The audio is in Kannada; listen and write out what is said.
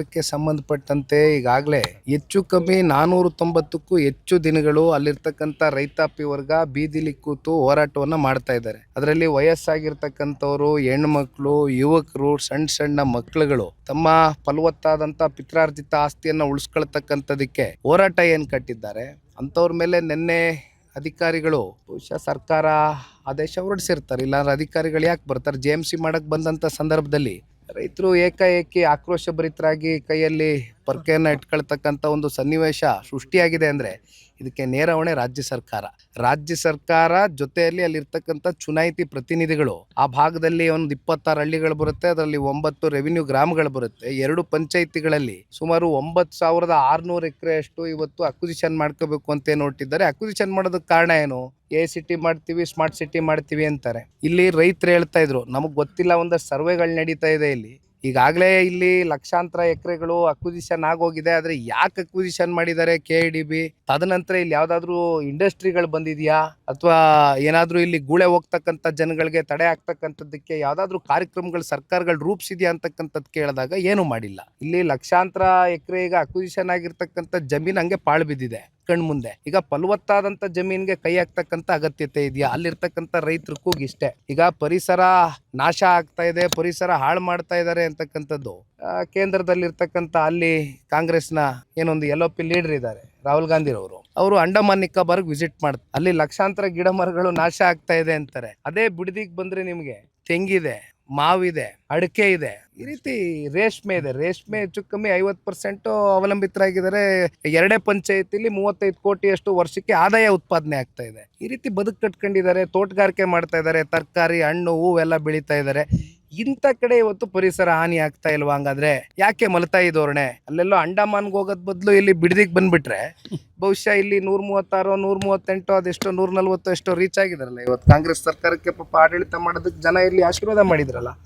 ಕ್ಕೆ ಸಂಬಂಧಪಟ್ಟಂತೆ ಈಗಾಗಲೇ ಹೆಚ್ಚು ಕಮ್ಮಿ 490ಕ್ಕೂ ಹೆಚ್ಚು ದಿನಗಳು ಅಲ್ಲಿರ್ತಕ್ಕಂಥ ರೈತಾಪಿ ವರ್ಗ ಬೀದಿಲಿ ಕೂತು ಹೋರಾಟವನ್ನ ಮಾಡ್ತಾ ಇದ್ದಾರೆ. ಅದರಲ್ಲಿ ವಯಸ್ಸಾಗಿರ್ತಕ್ಕಂಥವ್ರು, ಹೆಣ್ಮಕ್ಳು, ಯುವಕರು, ಸಣ್ಣ ಸಣ್ಣ ಮಕ್ಕಳುಗಳು ತಮ್ಮ ಫಲವತ್ತಾದಂಥ ಪಿತ್ರಾರ್ಜಿತ ಆಸ್ತಿಯನ್ನ ಉಳಿಸ್ಕೊಳ್ತಕ್ಕಂಥದಕ್ಕೆ ಹೋರಾಟ ಏನು ಕಟ್ಟಿದ್ದಾರೆ ಅಂಥವ್ರ ಮೇಲೆ ನಿನ್ನೆ ಅಧಿಕಾರಿಗಳು ಬಹುಶಃ ಸರ್ಕಾರ ಆದೇಶ ಹೊರಡಿಸಿರ್ತಾರೆ. ಇಲ್ಲಾಂದ್ರೆ ಅಧಿಕಾರಿಗಳು ಯಾಕೆ ಬರ್ತಾರೆ? JMC ಮಾಡಕ್ಕೆ ಬಂದಂಥ ಸಂದರ್ಭದಲ್ಲಿ ರೈತರು ಏಕಾಏಕಿ ಆಕ್ರೋಶಭರಿತರಾಗಿ ಕೈಯಲ್ಲಿ ಪೊರ್ಕೆಯನ್ನು ಇಟ್ಕೊಳ್ತಕ್ಕಂಥ ಒಂದು ಸನ್ನಿವೇಶ ಸೃಷ್ಟಿಯಾಗಿದೆ ಅಂದರೆ ಇದಕ್ಕೆ ನೇರ ಹೊಣೆ ರಾಜ್ಯ ಸರ್ಕಾರ ಜೊತೆಯಲ್ಲಿ ಅಲ್ಲಿರ್ತಕ್ಕಂಥ ಚುನಾಯಿತಿ ಪ್ರತಿನಿಧಿಗಳು. ಆ ಭಾಗದಲ್ಲಿ ಒಂದು 26 ಹಳ್ಳಿಗಳು ಬರುತ್ತೆ, ಅದರಲ್ಲಿ 9 ರೆವಿನ್ಯೂ ಗ್ರಾಮಗಳು ಬರುತ್ತೆ. 2 ಪಂಚಾಯಿತಿಗಳಲ್ಲಿ ಸುಮಾರು 9,600 ಎಕರೆಯಷ್ಟು ಇವತ್ತು ಅಕ್ವಿಸಿಷನ್ ಮಾಡ್ಕೋಬೇಕು ಅಂತ ನೋಡ್ತಿದ್ದಾರೆ. ಅಕ್ವಿಸಿಷನ್ ಮಾಡೋದಕ್ಕೆ ಕಾರಣ ಏನು? ಸಿಟಿ ಮಾಡ್ತೀವಿ, ಸ್ಮಾರ್ಟ್ ಸಿಟಿ ಮಾಡ್ತೀವಿ ಅಂತಾರೆ. ಇಲ್ಲಿ ರೈತರು ಹೇಳ್ತಾ ಇದ್ರು, ನಮಗೆ ಗೊತ್ತಿಲ್ಲ, ಒಂದಷ್ಟು ಸರ್ವೆಗಳು ನಡೀತಾ ಇದೆ ಇಲ್ಲಿ. ಈಗಾಗಲೇ ಇಲ್ಲಿ ಲಕ್ಷಾಂತರ ಎಕರೆಗಳು ಅಕ್ವಿಸಿಷನ್ ಆಗೋಗಿದೆ. ಆದರೆ ಯಾಕೆ ಅಕ್ವಿಸಿಷನ್ ಮಾಡಿದ್ದಾರೆ KIDB? ತದನಂತರ ಇಲ್ಲಿ ಯಾವುದಾದ್ರೂ ಇಂಡಸ್ಟ್ರಿಗಳು ಬಂದಿದೆಯಾ ಅಥವಾ ಏನಾದರೂ ಇಲ್ಲಿ ಗೂಳೆ ಹೋಗ್ತಕ್ಕಂಥ ಜನಗಳಿಗೆ ತಡೆ ಆಗ್ತಕ್ಕಂಥದ್ದಕ್ಕೆ ಯಾವುದಾದ್ರೂ ಕಾರ್ಯಕ್ರಮಗಳು ಸರ್ಕಾರಗಳು ರೂಪಿಸಿದೆಯಾ ಅಂತಕ್ಕಂಥದ್ದು ಕೇಳಿದಾಗ ಏನೂ ಮಾಡಿಲ್ಲ. ಇಲ್ಲಿ ಲಕ್ಷಾಂತರ ಎಕರೆ ಈಗ ಅಕ್ವಿಸಿಷನ್ ಆಗಿರ್ತಕ್ಕಂಥ ಜಮೀನು ಹಂಗೆ ಪಾಳು ಬಿದ್ದಿದೆ ಕಣ್ಮುಂದೆ. ಈಗ ಫಲವತ್ತಾದಂಥ ಜಮೀನಿಗೆ ಕೈ ಹಾಕ್ತಕ್ಕಂಥ ಅಗತ್ಯತೆ ಇದೆಯಾ? ಅಲ್ಲಿರ್ತಕ್ಕಂಥ ರೈತರ ಕೂಗು ಇಷ್ಟೇ. ಈಗ ಪರಿಸರ ನಾಶ ಆಗ್ತಾ ಇದೆ, ಪರಿಸರ ಹಾಳು ಮಾಡ್ತಾ ಇದ್ದಾರೆ ಅಂತಕ್ಕಂಥದ್ದು ಕೇಂದ್ರದಲ್ಲಿರ್ತಕ್ಕಂಥ ಅಲ್ಲಿ ಕಾಂಗ್ರೆಸ್ನ ಏನೊಂದು LOP ಲೀಡರ್ ಇದ್ದಾರೆ, ರಾಹುಲ್ ಗಾಂಧಿ ಅವರು ಅಂಡಮಾನ್ ನಿಕೋಬಾರ್ಗೆ ವಿಸಿಟ್ ಮಾಡ್ತಾರೆ. ಅಲ್ಲಿ ಲಕ್ಷಾಂತರ ಗಿಡ ಮರಗಳು ನಾಶ ಆಗ್ತಾ ಇದೆ ಅಂತಾರೆ. ಅದೇ ಬಿಡದಿಗೆ ಬಂದ್ರೆ ನಿಮಗೆ ತೆಂಗಿದೆ, ಮಾವಿದೆ, ಅಡಿಕೆ ಇದೆ, ಈ ರೀತಿ ರೇಷ್ಮೆ ಇದೆ. ರೇಷ್ಮೆ ಹೆಚ್ಚು ಕಮ್ಮಿ 50% ಅವಲಂಬಿತರಾಗಿದ್ದಾರೆ. 2 ಪಂಚಾಯತಿಲಿ 35 ಕೋಟಿಯಷ್ಟು ವರ್ಷಕ್ಕೆ ಆದಾಯ ಉತ್ಪಾದನೆ ಆಗ್ತಾ ಇದೆ. ಈ ರೀತಿ ಬದುಕು ಕಟ್ಕೊಂಡಿದ್ದಾರೆ, ತೋಟಗಾರಿಕೆ ಮಾಡ್ತಾ ಇದ್ದಾರೆ, ತರಕಾರಿ, ಹಣ್ಣು, ಹೂವೆಲ್ಲ ಬೆಳೀತಾ ಇದ್ದಾರೆ. ಇಂಥ ಕಡೆ ಇವತ್ತು ಪರಿಸರ ಹಾನಿ ಆಗ್ತಾ ಇಲ್ವಾ? ಹಂಗಾದ್ರೆ ಯಾಕೆ ಮಲತಾಯಿ ಧೋರಣೆ? ಅಲ್ಲೆಲ್ಲೋ ಅಂಡಮಾನ್ಗೆ ಹೋಗೋದ್ ಬದಲು ಇಲ್ಲಿ ಬಿಡದಿಗೆ ಬಂದ್ಬಿಟ್ರೆ ಬಹುಶಃ ಇಲ್ಲಿ 136, 138, ಅದೆಷ್ಟೋ 140 ಎಷ್ಟೋ ರೀಚ್ ಆಗಿದಾರಲ್ಲ ಇವತ್ತು. ಕಾಂಗ್ರೆಸ್ ಸರ್ಕಾರಕ್ಕೆ ಪಾಪ ಆಡಳಿತ ಮಾಡೋದಕ್ಕೆ ಜನ ಇಲ್ಲಿ ಆಶೀರ್ವಾದ ಮಾಡಿದ್ರಲ್ಲ.